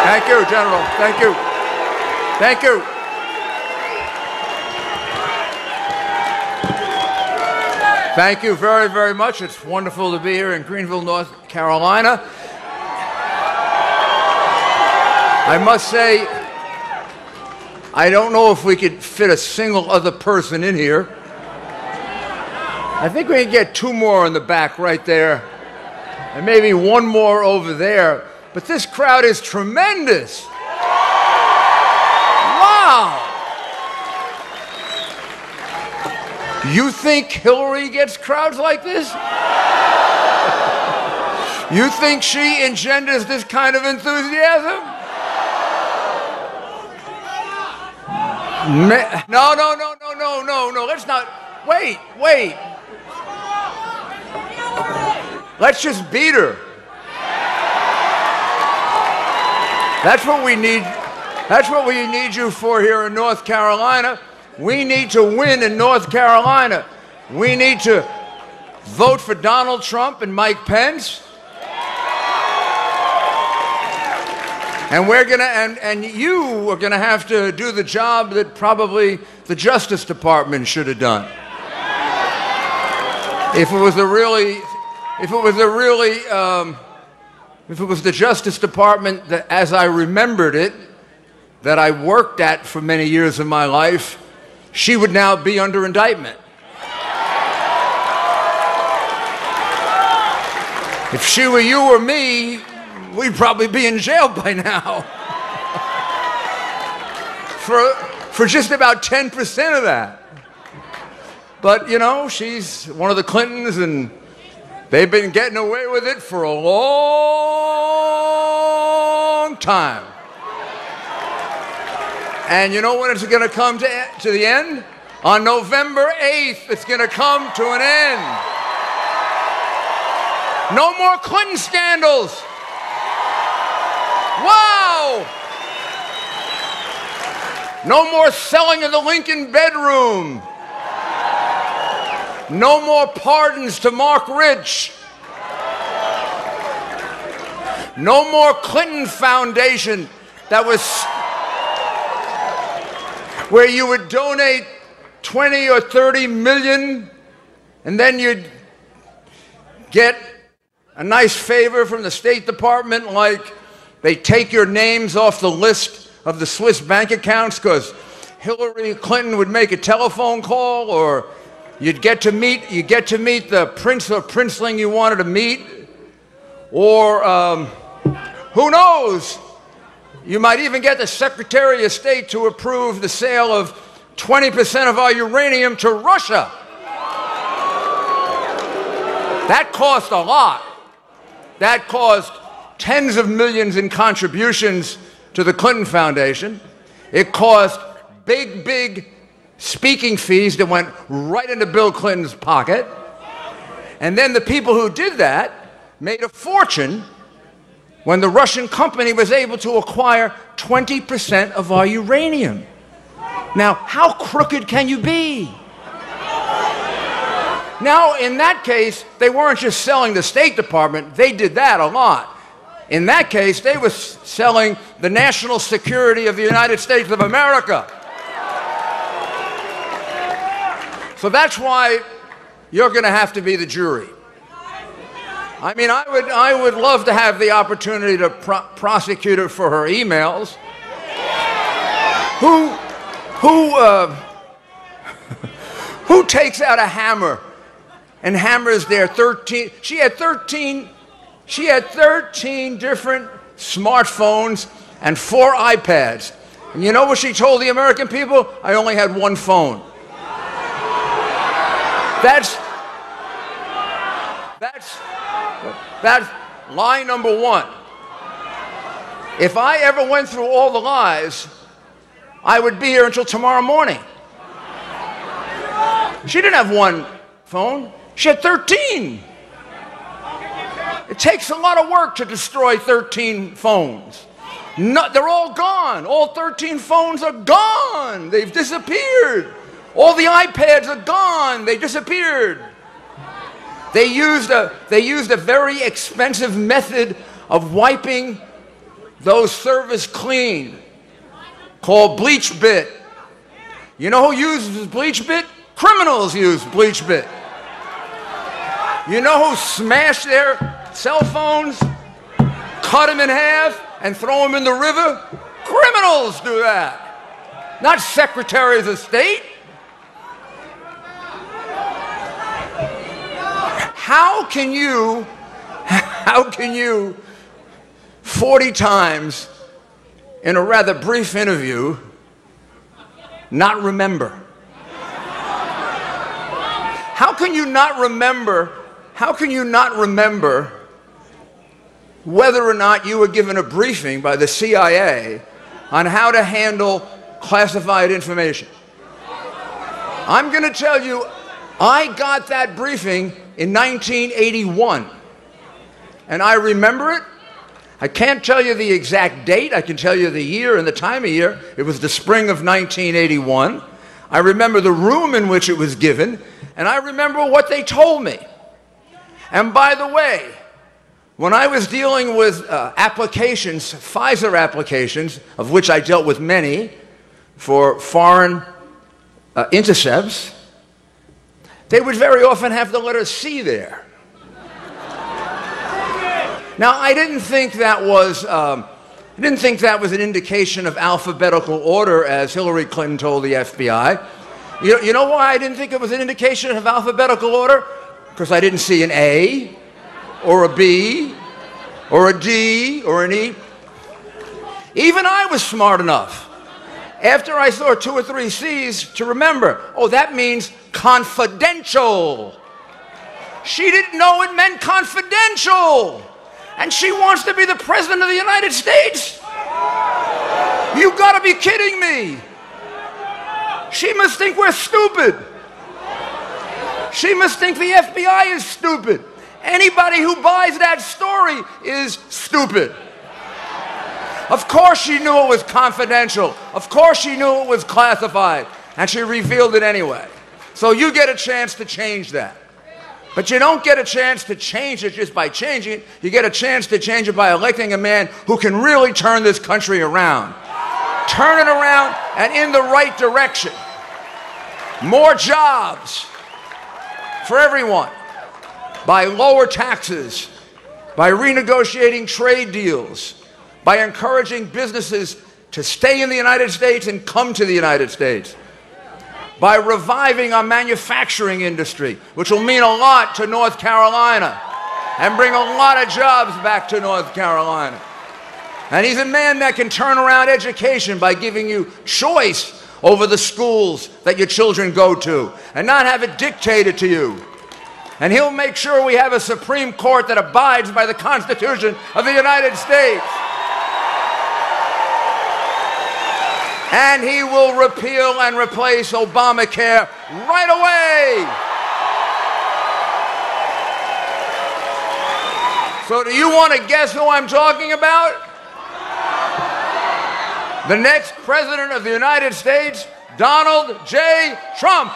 Thank you, General. Thank you. Thank you. Thank you very, very much. It's wonderful to be here in Greenville, North Carolina. I must say, I don't know if we could fit a single other person in here. I think we can get two more in the back right there, and maybe one more over there. But this crowd is tremendous. Wow! You think Hillary gets crowds like this? You think she engenders this kind of enthusiasm? No. Let's not. Wait. Let's just beat her. That's what we need. That's what we need you for here in North Carolina. We need to win in North Carolina. We need to vote for Donald Trump and Mike Pence. And we're gonna, and you are gonna have to do the job that probably the Justice Department should have done. If it was the Justice Department that, as I remembered it, that I worked at for many years of my life, she would now be under indictment. If she were you or me, we'd probably be in jail by now. for just about 10% of that. But, you know, she's one of the Clintons, and they've been getting away with it for a long time. And you know when it's going to come to the end? On November 8th, it's going to come to an end. No more Clinton scandals. Wow! No more selling of the Lincoln bedroom. No more pardons to Mark Rich. No more Clinton Foundation that was where you would donate 20 or 30 million and then you'd get a nice favor from the State Department, like they take your names off the list of the Swiss bank accounts because Hillary Clinton would make a telephone call, or you'd get to meet the prince or princeling you wanted to meet, or who knows, you might even get the Secretary of State to approve the sale of 20% of our uranium to Russia. That cost a lot. That caused tens of millions in contributions to the Clinton Foundation. It caused big speaking fees that went right into Bill Clinton's pocket. And then the people who did that made a fortune when the Russian company was able to acquire 20% of our uranium. Now, how crooked can you be? Now, in that case, they weren't just selling the State Department. They did that a lot. In that case, they were selling the national security of the United States of America. So that's why you're going to have to be the jury. I mean, I would love to have the opportunity to prosecute her for her emails. Who takes out a hammer and hammers their 13? She had 13 different smartphones and 4 iPads. And you know what she told the American people? I only had one phone. That's lie number 1. If I ever went through all the lies, I would be here until tomorrow morning. She didn't have one phone. She had 13. It takes a lot of work to destroy 13 phones. No, they're all gone. All 13 phones are gone. They've disappeared. All the iPads are gone. They disappeared. They used a very expensive method of wiping those service clean, called bleach bit. You know who uses bleach bit? Criminals use bleach bit. You know who smash their cell phones, cut them in half, and throw them in the river? Criminals do that, not secretaries of state. How can you 40 times in a rather brief interview not remember? How can you not remember whether or not you were given a briefing by the CIA on how to handle classified information? I'm going to tell you, I got that briefing in 1981, and I remember it. I can't tell you the exact date. I can tell you the year and the time of year. It was the spring of 1981. I remember the room in which it was given, and I remember what they told me. And by the way, when I was dealing with applications, Pfizer applications, of which I dealt with many, for foreign intercepts, they would very often have the letter C there. Now, I didn't think that was an indication of alphabetical order, as Hillary Clinton told the FBI. You know why I didn't think it was an indication of alphabetical order? Because I didn't see an A, or a B, or a D, or an E. Even I was smart enough, after I saw 2 or 3 C's, to remember, oh, that means confidential. She didn't know it meant confidential. And she wants to be the President of the United States? You gotta be kidding me. She must think we're stupid. She must think the FBI is stupid. Anybody who buys that story is stupid. Of course she knew it was confidential. Of course she knew it was classified. And she revealed it anyway. So you get a chance to change that. But you don't get a chance to change it just by changing it. You get a chance to change it by electing a man who can really turn this country around. Turn it around and in the right direction. More jobs for everyone. By lower taxes. By renegotiating trade deals. By encouraging businesses to stay in the United States and come to the United States. By reviving our manufacturing industry, which will mean a lot to North Carolina and bring a lot of jobs back to North Carolina. And he's a man that can turn around education by giving you choice over the schools that your children go to and not have it dictated to you. And he'll make sure we have a Supreme Court that abides by the Constitution of the United States. And he will repeal and replace Obamacare right away. So do you want to guess who I'm talking about? The next President of the United States, Donald J. Trump.